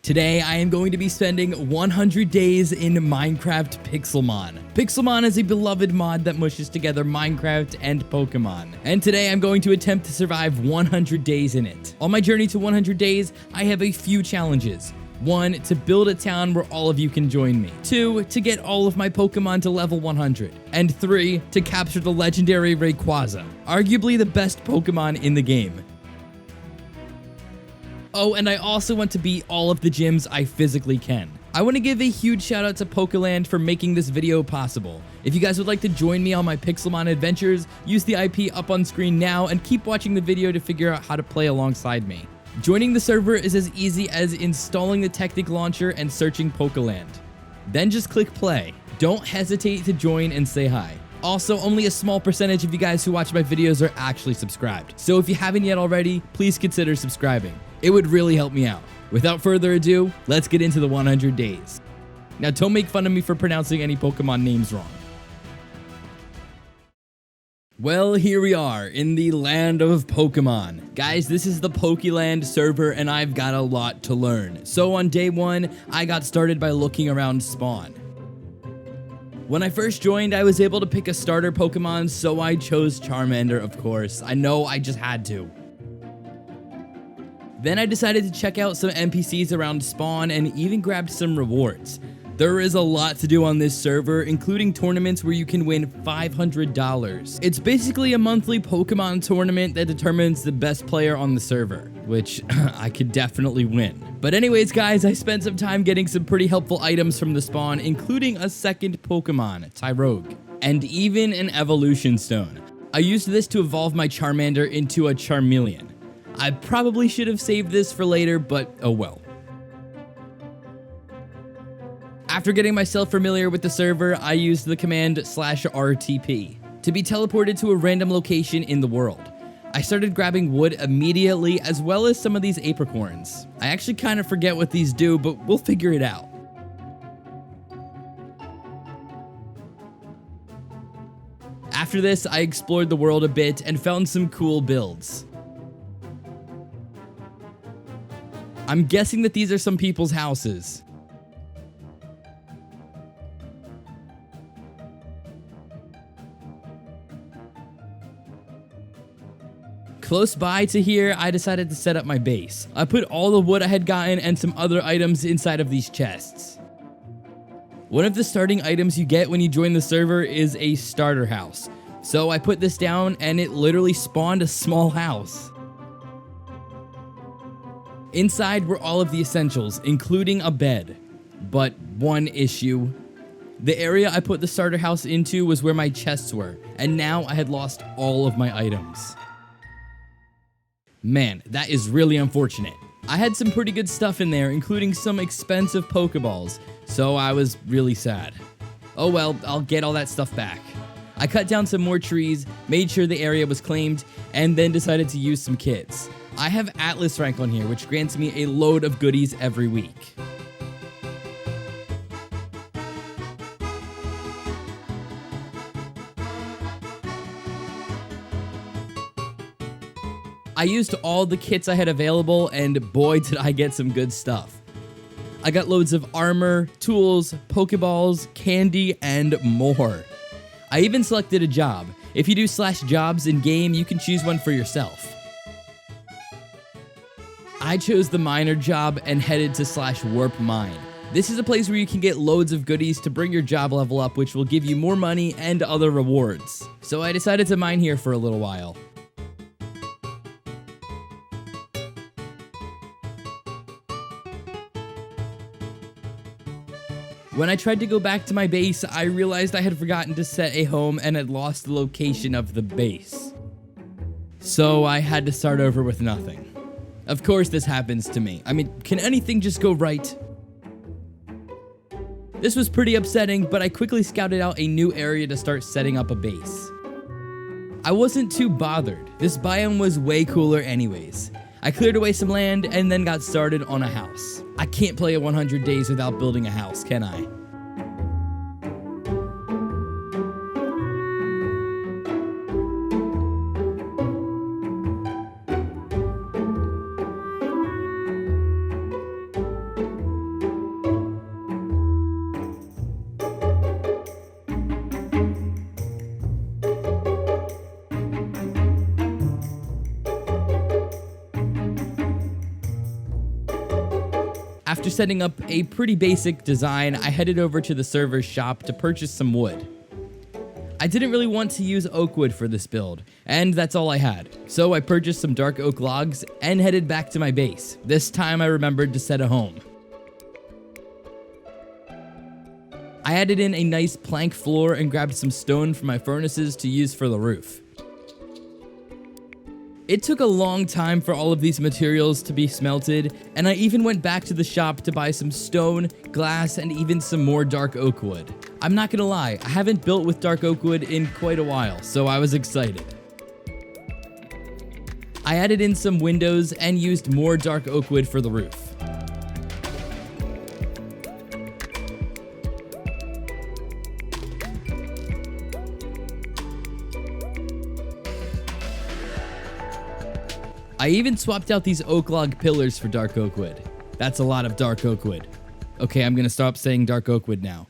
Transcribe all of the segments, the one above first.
Today, I am going to be spending 100 days in Minecraft Pixelmon. Pixelmon is a beloved mod that mushes together Minecraft and Pokemon. And today, I'm going to attempt to survive 100 days in it. On my journey to 100 days, I have a few challenges. 1, to build a town where all of you can join me. 2, to get all of my Pokemon to level 100. And 3, to capture the legendary Rayquaza, arguably the best Pokemon in the game. Oh, and I also want to beat all of the gyms I physically can. I want to give a huge shout out to Pokeland for making this video possible. If you guys would like to join me on my Pixelmon adventures, use the IP up on screen now and keep watching the video to figure out how to play alongside me. Joining the server is as easy as installing the Technic launcher and searching Pokeland. Then just click play. Don't hesitate to join and say hi. Also, only a small percentage of you guys who watch my videos are actually subscribed. So if you haven't yet already, please consider subscribing. It would really help me out. Without further ado, let's get into the 100 days. Now, don't make fun of me for pronouncing any Pokemon names wrong. Well, here we are in the land of Pokemon. Guys, this is the Pokeland server and I've got a lot to learn. So on day 1, I got started by looking around spawn. When I first joined, I was able to pick a starter Pokemon, so I chose Charmander, of course. I know, I just had to. Then I decided to check out some NPCs around spawn and even grabbed some rewards. There is a lot to do on this server, including tournaments where you can win $500. It's basically a monthly Pokemon tournament that determines the best player on the server, which I could definitely win. But anyways, guys, I spent some time getting some pretty helpful items from the spawn, including a second Pokemon, Tyrogue, and even an evolution stone. I used this to evolve my Charmander into a Charmeleon. I probably should have saved this for later, but oh well. After getting myself familiar with the server, I used the command /RTP to be teleported to a random location in the world. I started grabbing wood immediately, as well as some of these apricorns. I actually kind of forget what these do, but we'll figure it out. After this, I explored the world a bit and found some cool builds. I'm guessing that these are some people's houses. Close by to here, I decided to set up my base. I put all the wood I had gotten and some other items inside of these chests. One of the starting items you get when you join the server is a starter house. So I put this down and it literally spawned a small house. Inside were all of the essentials, including a bed. But one issue. The area I put the starter house into was where my chests were, and now I had lost all of my items. Man, that is really unfortunate. I had some pretty good stuff in there, including some expensive Pokeballs, so I was really sad. Oh well, I'll get all that stuff back. I cut down some more trees, made sure the area was claimed, and then decided to use some kits. I have Atlas rank on here, which grants me a load of goodies every week. I used all the kits I had available, and boy did I get some good stuff. I got loads of armor, tools, Pokeballs, candy, and more. I even selected a job. If you do /jobs in game, you can choose one for yourself. I chose the miner job and headed to /warp mine. This is a place where you can get loads of goodies to bring your job level up, which will give you more money and other rewards. So I decided to mine here for a little while. When I tried to go back to my base, I realized I had forgotten to set a home and had lost the location of the base. So I had to start over with nothing. Of course this happens to me. I mean, can anything just go right? This was pretty upsetting, but I quickly scouted out a new area to start setting up a base. I wasn't too bothered. This biome was way cooler anyways. I cleared away some land and then got started on a house. I can't play a 100 days without building a house, can I? After setting up a pretty basic design, I headed over to the server's shop to purchase some wood. I didn't really want to use oak wood for this build, and that's all I had. So I purchased some dark oak logs and headed back to my base. This time I remembered to set a home. I added in a nice plank floor and grabbed some stone for my furnaces to use for the roof. It took a long time for all of these materials to be smelted, and I even went back to the shop to buy some stone, glass, and even some more dark oak wood. I'm not gonna lie, I haven't built with dark oak wood in quite a while, so I was excited. I added in some windows and used more dark oak wood for the roof. I even swapped out these oak log pillars for dark oak wood. That's a lot of dark oak wood. Okay, I'm gonna stop saying dark oak wood now.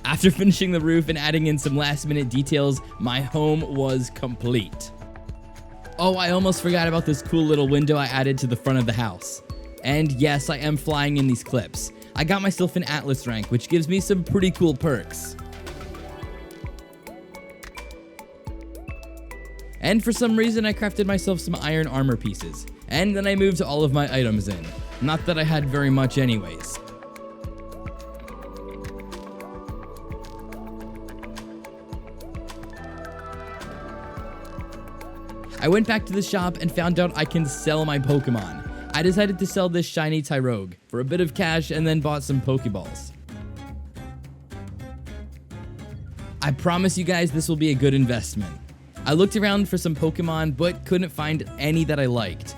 After finishing the roof and adding in some last minute details, my home was complete. Oh, I almost forgot about this cool little window I added to the front of the house. And yes, I am flying in these clips. I got myself an Atlas rank, which gives me some pretty cool perks. And for some reason, I crafted myself some iron armor pieces. And then I moved all of my items in. Not that I had very much anyways. I went back to the shop and found out I can sell my Pokemon. I decided to sell this shiny Tyrogue for a bit of cash and then bought some Pokeballs. I promise you guys this will be a good investment. I looked around for some Pokemon, but couldn't find any that I liked.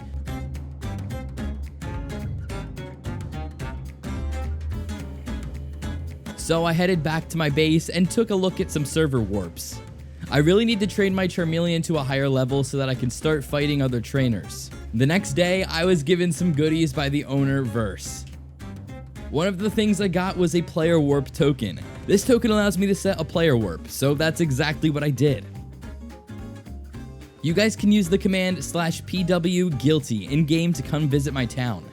So I headed back to my base and took a look at some server warps. I really need to train my Charmeleon to a higher level so that I can start fighting other trainers. The next day, I was given some goodies by the owner, Verse. One of the things I got was a player warp token. This token allows me to set a player warp, so that's exactly what I did. You guys can use the command /PWGuilty in-game to come visit my town.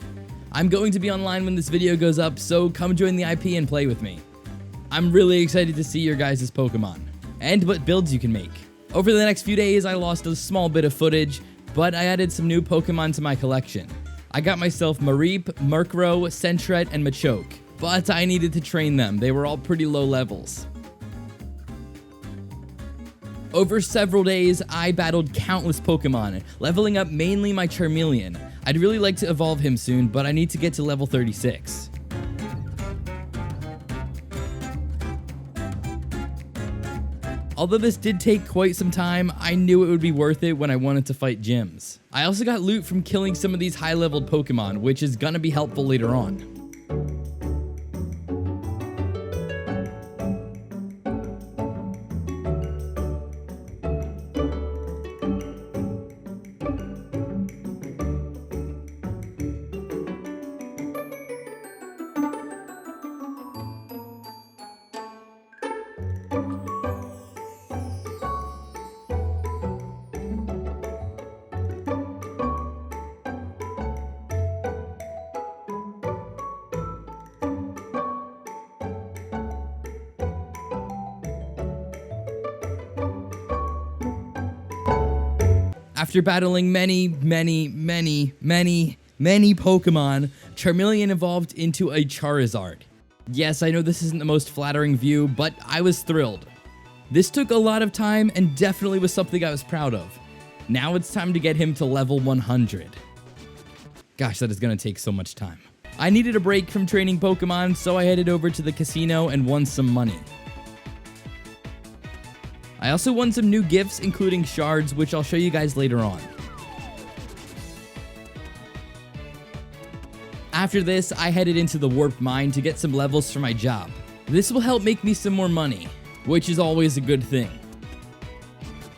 I'm going to be online when this video goes up, so come join the IP and play with me. I'm really excited to see your guys' Pokemon, and what builds you can make. Over the next few days, I lost a small bit of footage, but I added some new Pokemon to my collection. I got myself Mareep, Murkrow, Sentret, and Machoke, but I needed to train them. They were all pretty low levels. Over several days, I battled countless Pokemon, leveling up mainly my Charmeleon. I'd really like to evolve him soon, but I need to get to level 36. Although this did take quite some time, I knew it would be worth it when I wanted to fight gyms. I also got loot from killing some of these high-leveled Pokemon, which is gonna be helpful later on. After battling many Pokemon, Charmeleon evolved into a Charizard. Yes, I know this isn't the most flattering view, but I was thrilled. This took a lot of time and definitely was something I was proud of. Now it's time to get him to level 100. Gosh, that is going to take so much time. I needed a break from training Pokemon, so I headed over to the casino and won some money. I also won some new gifts, including shards, which I'll show you guys later on. After this, I headed into the warp mine to get some levels for my job. This will help make me some more money, which is always a good thing.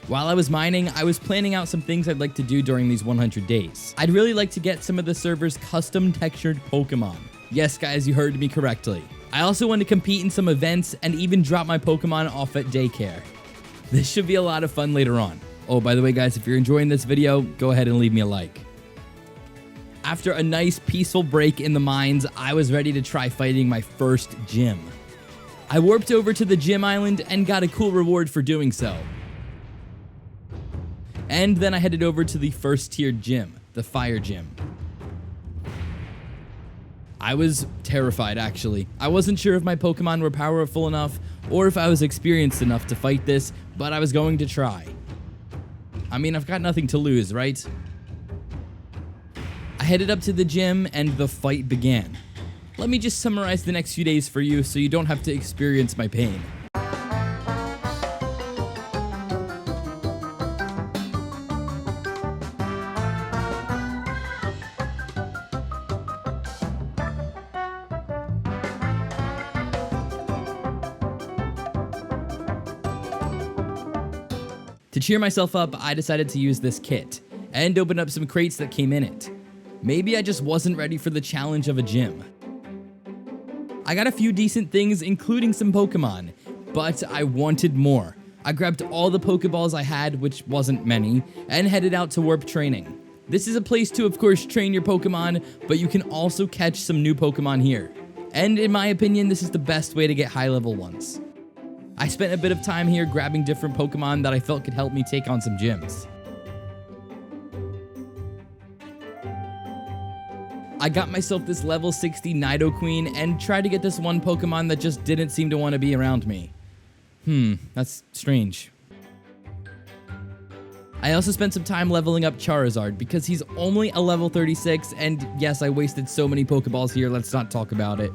While I was mining, I was planning out some things I'd like to do during these 100 days. I'd really like to get some of the server's custom textured Pokemon. Yes, guys, you heard me correctly. I also want to compete in some events and even drop my Pokemon off at daycare. This should be a lot of fun later on. Oh, by the way, guys, if you're enjoying this video, go ahead and leave me a like. After a nice peaceful break in the mines, I was ready to try fighting my first gym. I warped over to the gym island and got a cool reward for doing so. And then I headed over to the first tiered gym, the fire gym. I was terrified, actually. I wasn't sure if my Pokemon were powerful enough or if I was experienced enough to fight this, but I was going to try. I mean, I've got nothing to lose, right? I headed up to the gym and the fight began. Let me just summarize the next few days for you so you don't have to experience my pain. To cheer myself up, I decided to use this kit and open up some crates that came in it. Maybe I just wasn't ready for the challenge of a gym. I got a few decent things, including some Pokemon, but I wanted more. I grabbed all the Pokeballs I had, which wasn't many, and headed out to Warp Training. This is a place to, of course, train your Pokemon, but you can also catch some new Pokemon here. And in my opinion, this is the best way to get high-level ones. I spent a bit of time here grabbing different Pokemon that I felt could help me take on some gyms. I got myself this level 60 Nidoqueen and tried to get this one Pokemon that just didn't seem to want to be around me. That's strange. I also spent some time leveling up Charizard because he's only a level 36, and yes, I wasted so many Pokeballs here, let's not talk about it.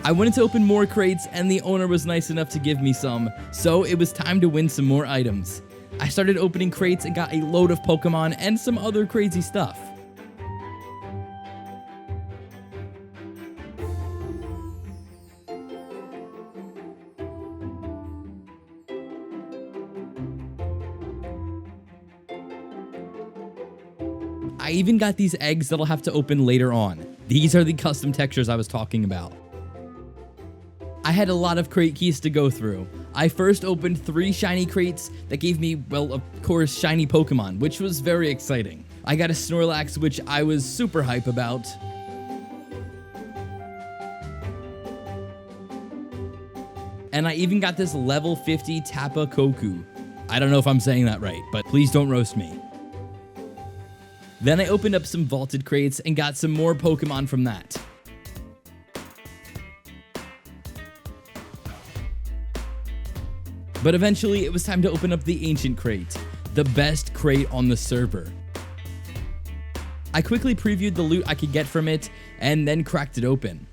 I wanted to open more crates and the owner was nice enough to give me some, so it was time to win some more items. I started opening crates and got a load of Pokemon and some other crazy stuff. I even got these eggs that I'll have to open later on. These are the custom textures I was talking about. I had a lot of crate keys to go through. I first opened 3 shiny crates that gave me, well, of course, shiny Pokemon, which was very exciting. I got a Snorlax, which I was super hype about. And I even got this level 50 Tapu Koko. I don't know if I'm saying that right, but please don't roast me. Then I opened up some vaulted crates and got some more Pokemon from that. But eventually, it was time to open up the Ancient Crate, the best crate on the server. I quickly previewed the loot I could get from it, and then cracked it open.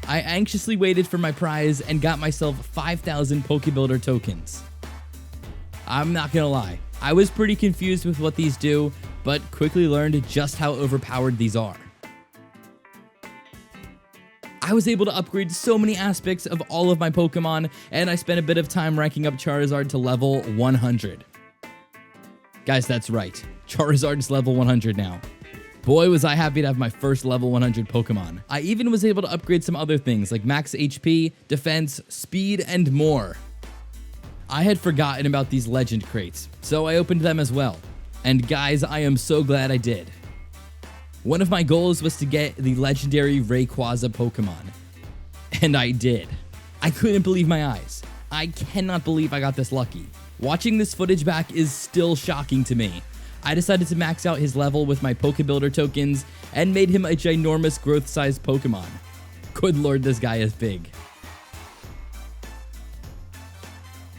I anxiously waited for my prize and got myself 5,000 Pokebuilder tokens. I'm not gonna lie, I was pretty confused with what these do, but quickly learned just how overpowered these are. I was able to upgrade so many aspects of all of my Pokemon, and I spent a bit of time ranking up Charizard to level 100. Guys, that's right, Charizard's level 100 now. Boy, was I happy to have my first level 100 Pokemon. I even was able to upgrade some other things like max HP, defense, speed, and more. I had forgotten about these legend crates, so I opened them as well. And guys, I am so glad I did. One of my goals was to get the legendary Rayquaza Pokemon. And I did. I couldn't believe my eyes. I cannot believe I got this lucky. Watching this footage back is still shocking to me. I decided to max out his level with my Pokebuilder tokens and made him a ginormous growth-sized Pokemon. Good lord, this guy is big.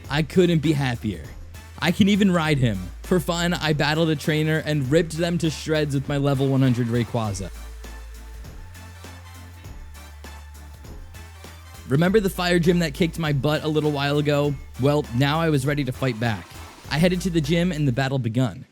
I couldn't be happier. I can even ride him. For fun, I battled a trainer and ripped them to shreds with my level 100 Rayquaza. Remember the fire gym that kicked my butt a little while ago? Well, now I was ready to fight back. I headed to the gym and the battle begun.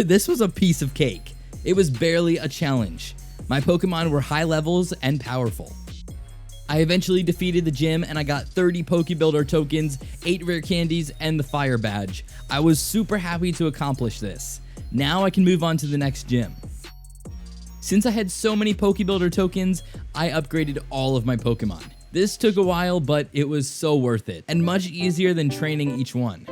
This was a piece of cake. It was barely a challenge. My Pokemon were high levels and powerful. I eventually defeated the gym and I got 30 Pokebuilder tokens, 8 rare candies, and the fire badge. I was super happy to accomplish this. Now I can move on to the next gym. Since I had so many Pokebuilder tokens, I upgraded all of my Pokemon. This took a while, but it was so worth it, and much easier than training each one.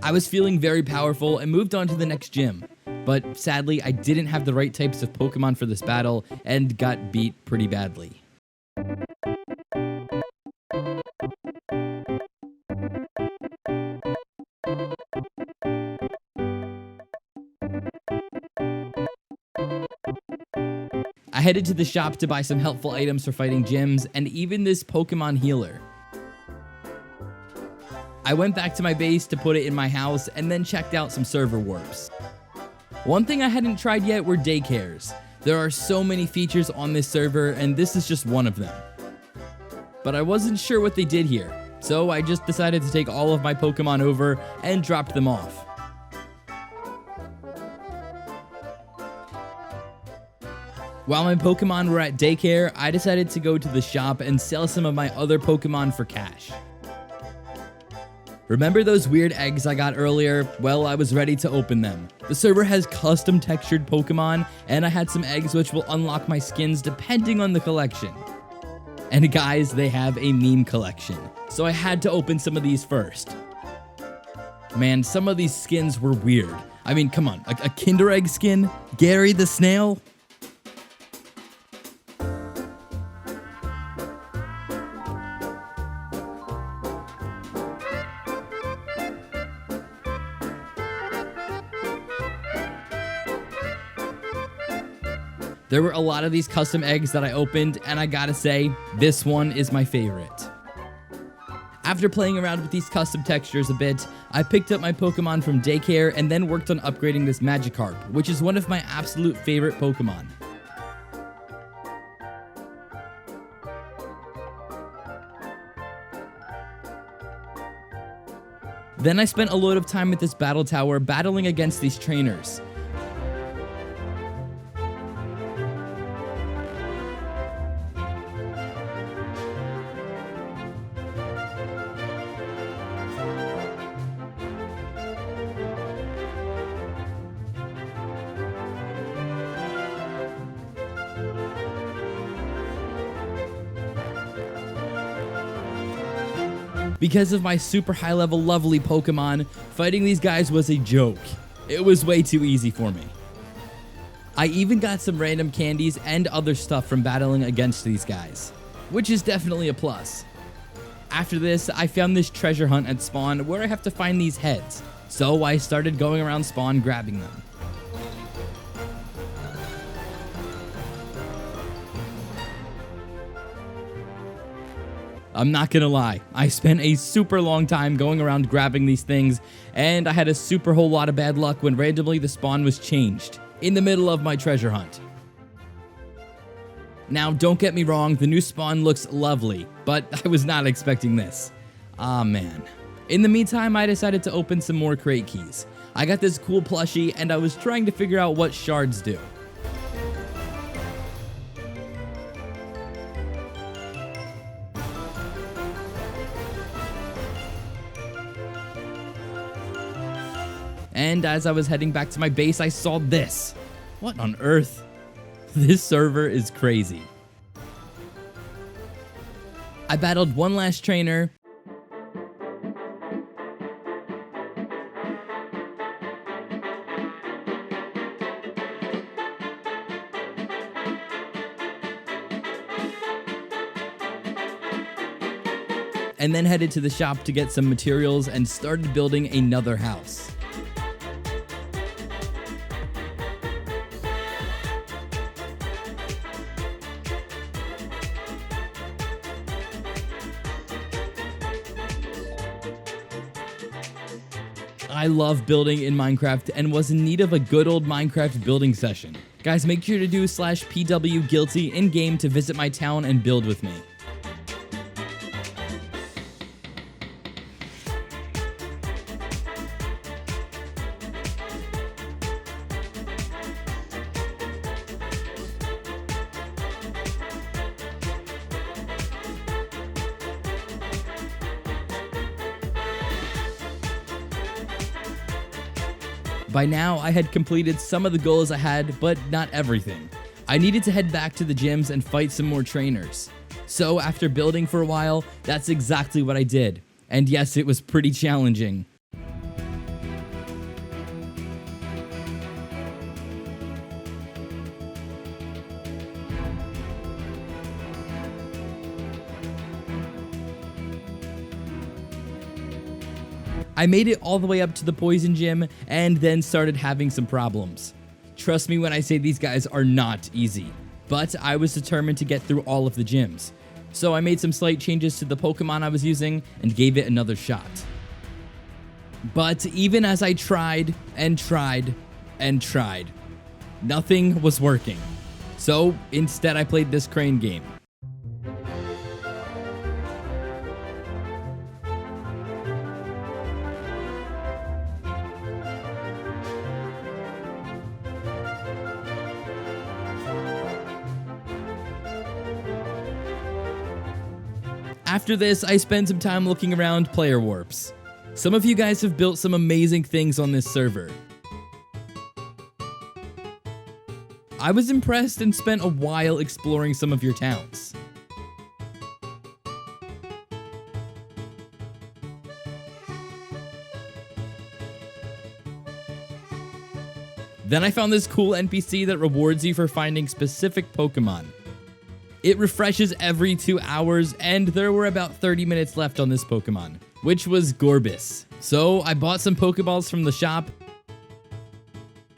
I was feeling very powerful and moved on to the next gym, but sadly I didn't have the right types of Pokemon for this battle and got beat pretty badly. I headed to the shop to buy some helpful items for fighting gyms and even this Pokemon healer. I went back to my base to put it in my house and then checked out some server warps. One thing I hadn't tried yet were daycares. There are so many features on this server and this is just one of them. But I wasn't sure what they did here, so I just decided to take all of my Pokemon over and dropped them off. While my Pokemon were at daycare, I decided to go to the shop and sell some of my other Pokemon for cash. Remember those weird eggs I got earlier? Well, I was ready to open them. The server has custom textured Pokemon, and I had some eggs which will unlock my skins depending on the collection. And guys, they have a meme collection, so I had to open some of these first. Man, some of these skins were weird. I mean, come on, a Kinder Egg skin? Gary the Snail? There were a lot of these custom eggs that I opened, and I gotta say, this one is my favorite. After playing around with these custom textures a bit, I picked up my Pokemon from daycare and then worked on upgrading this Magikarp, which is one of my absolute favorite Pokemon. Then I spent a load of time at this battle tower battling against these trainers. Because of my super high level lovely Pokemon, fighting these guys was a joke. It was way too easy for me. I even got some random candies and other stuff from battling against these guys, which is definitely a plus. After this, I found this treasure hunt at spawn where I have to find these heads, so I started going around spawn grabbing them. I'm not gonna lie, I spent a super long time going around grabbing these things, and I had a super whole lot of bad luck when randomly the spawn was changed, in the middle of my treasure hunt. Now, don't get me wrong, the new spawn looks lovely, but I was not expecting this. Ah man. In the meantime, I decided to open some more crate keys. I got this cool plushie, and I was trying to figure out what shards do. And as I was heading back to my base, I saw this. What on earth? This server is crazy. I battled one last trainer. And then headed to the shop to get some materials and started building another house. I love building in Minecraft and was in need of a good old Minecraft building session. Guys, make sure to do /PWGuilty in game to visit my town and build with me. By now, I had completed some of the goals I had, but not everything. I needed to head back to the gyms and fight some more trainers. So after building for a while, that's exactly what I did. And yes, it was pretty challenging. I made it all the way up to the poison gym and then started having some problems. Trust me when I say these guys are not easy, but I was determined to get through all of the gyms. So I made some slight changes to the Pokemon I was using and gave it another shot. But even as I tried and tried and tried, nothing was working. So instead I played this crane game. After this, I spent some time looking around player warps. Some of you guys have built some amazing things on this server. I was impressed and spent a while exploring some of your towns. Then I found this cool NPC that rewards you for finding specific Pokemon. It refreshes every 2 hours, and there were about 30 minutes left on this Pokemon, which was Gorbis. So I bought some Pokeballs from the shop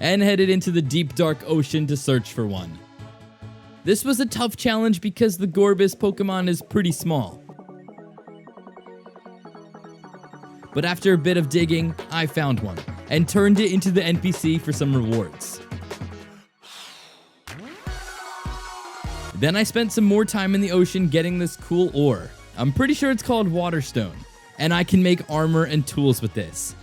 and headed into the deep dark ocean to search for one. This was a tough challenge because the Gorbis Pokemon is pretty small. But after a bit of digging, I found one and turned it into the NPC for some rewards. Then I spent some more time in the ocean getting this cool ore. I'm pretty sure it's called Waterstone, and I can make armor and tools with this.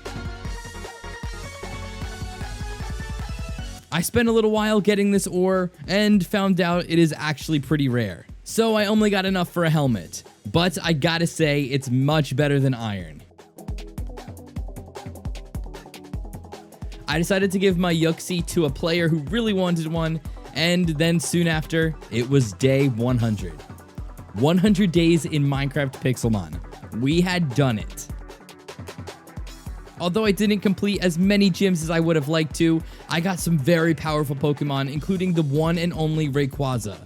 I spent a little while getting this ore and found out it is actually pretty rare. So I only got enough for a helmet, but I gotta say it's much better than iron. I decided to give my Yuxi to a player who really wanted one, and then soon after, it was day 100. 100 days in Minecraft Pixelmon. We had done it. Although I didn't complete as many gyms as I would have liked to, I got some very powerful Pokemon, including the one and only Rayquaza.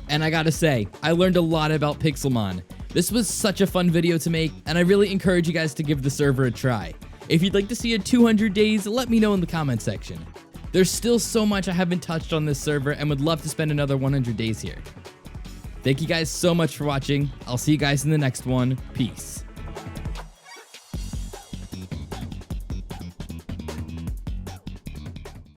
And I gotta say, I learned a lot about Pixelmon. This was such a fun video to make, and I really encourage you guys to give the server a try. If you'd like to see a 200 days, let me know in the comment section. There's still so much I haven't touched on this server and would love to spend another 100 days here. Thank you guys so much for watching. I'll see you guys in the next one. Peace.